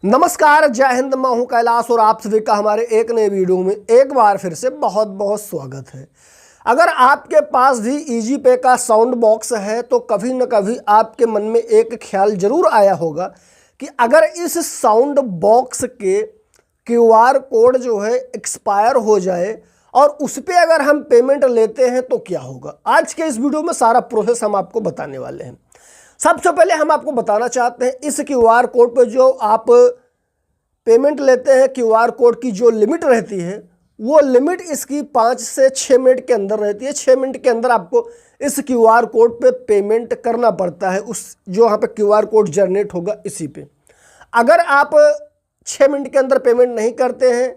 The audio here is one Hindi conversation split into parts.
नमस्कार, जय हिंद। मैं हूं कैलाश और आप सभी का हमारे एक नए वीडियो में एक बार फिर से बहुत बहुत स्वागत है। अगर आपके पास भी ईजी पे का साउंड बॉक्स है तो कभी न कभी आपके मन में एक ख्याल जरूर आया होगा कि अगर इस साउंड बॉक्स के क्यूआर कोड जो है एक्सपायर हो जाए और उस पर अगर हम पेमेंट लेते हैं तो क्या होगा। आज के इस वीडियो में सारा प्रोसेस हम आपको बताने वाले हैं। सबसे पहले हम आपको बताना चाहते हैं इस क्यूआर कोड पे जो आप पेमेंट लेते हैं, क्यूआर कोड की जो लिमिट रहती है वो लिमिट इसकी 5 से 6 मिनट के अंदर रहती है। 6 मिनट के अंदर आपको इस क्यूआर कोड पे पेमेंट करना पड़ता है, उस जो यहाँ पे क्यूआर कोड जनरेट होगा इसी पे। अगर आप 6 मिनट के अंदर पेमेंट नहीं करते हैं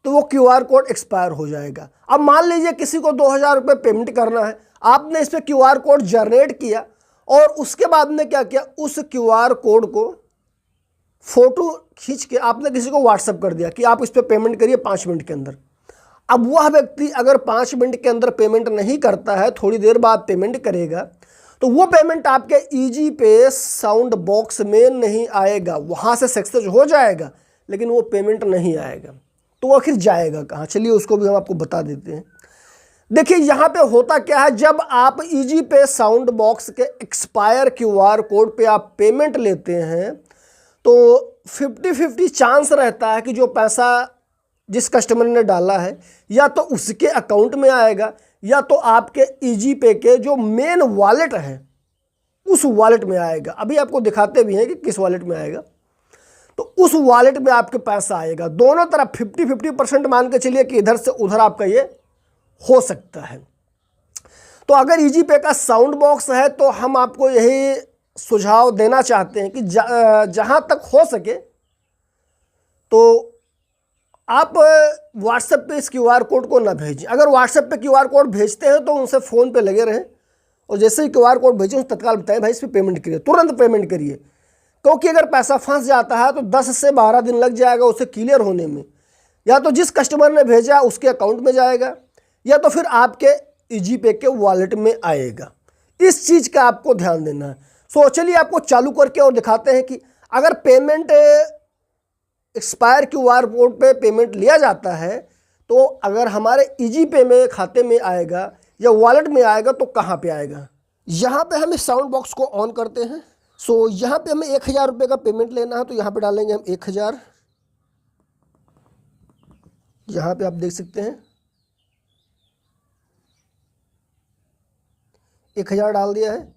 तो वो क्यूआर कोड एक्सपायर हो जाएगा। अब मान लीजिए किसी को 2000 रुपये पेमेंट करना है, आपने इस पर क्यूआर कोड जनरेट किया और उसके बाद में क्या किया, उस क्यूआर कोड को फोटो खींच के आपने किसी को व्हाट्सएप कर दिया कि आप इस पर पेमेंट करिए 5 मिनट के अंदर। अब वह व्यक्ति अगर 5 मिनट के अंदर पेमेंट नहीं करता है, थोड़ी देर बाद पेमेंट करेगा, तो वो पेमेंट आपके ईजी पे साउंड बॉक्स में नहीं आएगा। वहाँ से सक्सेस हो जाएगा लेकिन वो पेमेंट नहीं आएगा। तो वो आखिर जाएगा कहाँ, चलिए उसको भी हम आपको बता देते हैं। देखिए यहाँ पे होता क्या है, जब आप ईजी पे साउंड बॉक्स के एक्सपायर क्यूआर कोड पे आप पेमेंट लेते हैं तो 50-50 चांस रहता है कि जो पैसा जिस कस्टमर ने डाला है या तो उसके अकाउंट में आएगा या तो आपके ईजी पे के जो मेन वॉलेट है उस वॉलेट में आएगा। अभी आपको दिखाते भी हैं कि किस वॉलेट में आएगा। तो उस वॉलेट में आपके पैसा आएगा। दोनों तरफ 50-50% मान के चलिए कि इधर से उधर आपका ये हो सकता है। तो अगर ईजी पे का साउंड बॉक्स है तो हम आपको यही सुझाव देना चाहते हैं कि जहां तक हो सके तो आप व्हाट्सएप पे इस क्यूआर कोड को ना भेजें। अगर व्हाट्सएप पे क्यूआर कोड भेजते हैं तो उनसे फ़ोन पे लगे रहें और जैसे ही क्यूआर कोड भेजें उस तत्काल बताएं भाई इस पर पेमेंट करिए, तुरंत पेमेंट करिए। क्योंकि अगर पैसा फंस जाता है तो 10 से 12 दिन लग जाएगा उसे क्लियर होने में। या तो जिस कस्टमर ने भेजा उसके अकाउंट में जाएगा या तो फिर आपके ईजी पे के वॉलेट में आएगा। इस चीज़ का आपको ध्यान देना है। सो चलिए आपको चालू करके और दिखाते हैं कि अगर पेमेंट एक्सपायर क्यूआर कोड पे पेमेंट लिया जाता है तो अगर हमारे ईजी पे में खाते में आएगा या वॉलेट में आएगा तो कहाँ पे आएगा। यहाँ पे हम इस साउंड बॉक्स को ऑन करते हैं। सो यहाँ पे हमें 1000 रुपये का पेमेंट लेना है तो यहाँ पे डालेंगे हम 1000। यहाँ पे आप देख सकते हैं 1000 डाल दिया है।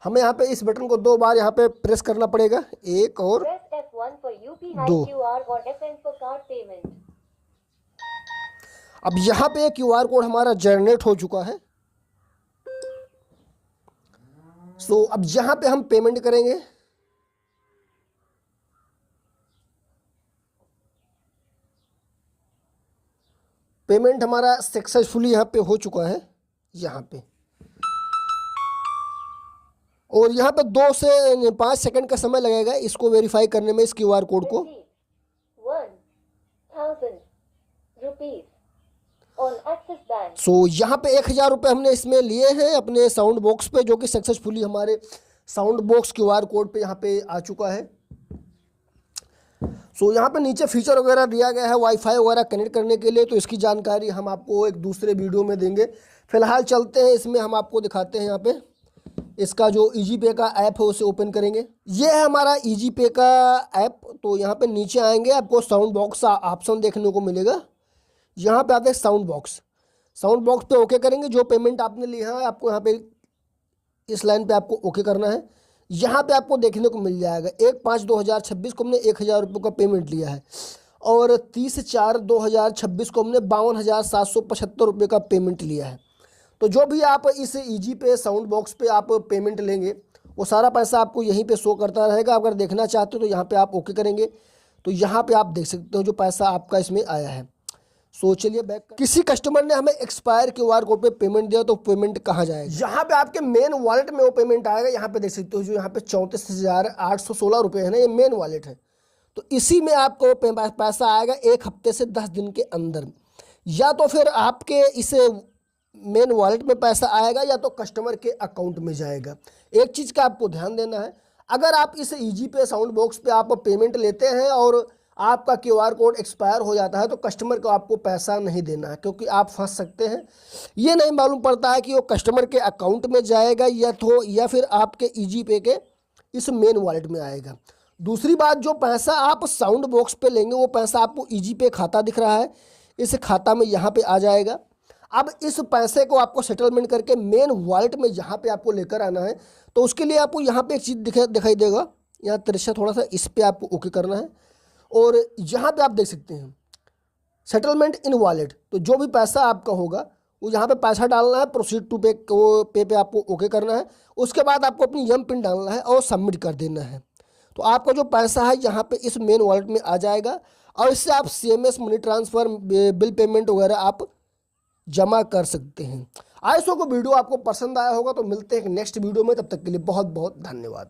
हमें यहाँ पे इस बटन को 2 बार यहाँ पे प्रेस करना पड़ेगा, 1 और 2। अब यहाँ पे क्यूआर कोड हमारा जनरेट हो चुका है। सो अब यहाँ पे हम पेमेंट करेंगे। पेमेंट हमारा सक्सेसफुली यहाँ पे हो चुका है यहाँ पे, और यहाँ पे 2 से 5 सेकंड का समय लगेगा इसको वेरीफाई करने में, इस क्यूआर कोड को। 1000 rupees on Axis Bank। सो यहाँ पे 1000 रुपये हमने इसमें लिए हैं अपने साउंड बॉक्स पे, जो कि सक्सेसफुली हमारे साउंड बॉक्स क्यूआर कोड पे यहाँ पे आ चुका है। सो यहाँ पे नीचे फीचर वगैरह दिया गया है वाईफाई वगैरह कनेक्ट करने के लिए, तो इसकी जानकारी हम आपको एक दूसरे वीडियो में देंगे। फिलहाल चलते हैं, इसमें हम आपको दिखाते हैं यहाँ पे इसका जो ईजी पे का ऐप है उसे ओपन करेंगे। ये है हमारा ईजी पे का ऐप। तो यहाँ पे नीचे आएंगे आपको साउंड बॉक्स का ऑप्शन देखने को मिलेगा। यहाँ पे आते हैं साउंड बॉक्स पे ओके करेंगे। जो पेमेंट आपने लिया है आपको यहाँ पे इस लाइन पे आपको ओके करना है। यहाँ पे आपको देखने को मिल जाएगा 1/5/2026 को हमने 1000 रुपये का पेमेंट लिया है और 30/4/2026 को हमने 52,775 रुपये का पेमेंट लिया है। तो जो भी आप इस ईजी पे साउंड बॉक्स पे आप पेमेंट लेंगे वो सारा पैसा आपको यहीं पे शो करता रहेगा। अगर देखना चाहते हो तो यहाँ पे आप ओके करेंगे तो यहाँ पे आप देख सकते हो जो पैसा आपका इसमें आया है। सो चलिए बैक। किसी कस्टमर ने हमें एक्सपायर क्यूआर कोड पे पेमेंट दिया तो पेमेंट कहाँ जाएगा। यहाँ पे आपके मेन वॉलेट में वो पेमेंट आएगा। यहाँ पे देख सकते हो जो यहाँ पे 34,816 रुपये है ना, ये मेन वॉलेट है। तो इसी में आपको पैसा आएगा 1 हफ्ते से 10 दिन के अंदर। या तो फिर आपके इस मेन वॉलेट में पैसा आएगा या तो कस्टमर के अकाउंट में जाएगा। एक चीज़ का आपको ध्यान देना है, अगर आप इस ईजी पे साउंड बॉक्स पे आप पेमेंट लेते हैं और आपका क्यूआर कोड एक्सपायर हो जाता है तो कस्टमर को आपको पैसा नहीं देना है, क्योंकि आप फंस सकते हैं। ये नहीं मालूम पड़ता है कि वो कस्टमर के अकाउंट में जाएगा या फिर आपके ईजी पे के इस मेन वॉलेट में आएगा। दूसरी बात, जो पैसा आप साउंड बॉक्स पे लेंगे वो पैसा आपको ईजी पे खाता दिख रहा है, इस खाता में यहाँ पे आ जाएगा। अब इस पैसे को आपको सेटलमेंट करके मेन वॉलेट में यहाँ पे आपको लेकर आना है। तो उसके लिए आपको यहाँ पे एक चीज़ दिखाई देगा, यहाँ तिरछा थोड़ा सा, इस पर आपको ओके करना है और यहाँ पे आप देख सकते हैं सेटलमेंट इन वॉलेट। तो जो भी पैसा आपका होगा वो यहाँ पे पैसा डालना है, प्रोसीड टू पे आपको ओके करना है। उसके बाद आपको अपनी यम पिन डालना है और सबमिट कर देना है। तो आपका जो पैसा है यहाँ पे इस मेन वॉलेट में आ जाएगा और इससे आप CMS, money transfer, bill payment वगैरह आप जमा कर सकते हैं। आई सो को वीडियो आपको पसंद आया होगा, तो मिलते हैं नेक्स्ट वीडियो में। तब तक के लिए बहुत बहुत धन्यवाद।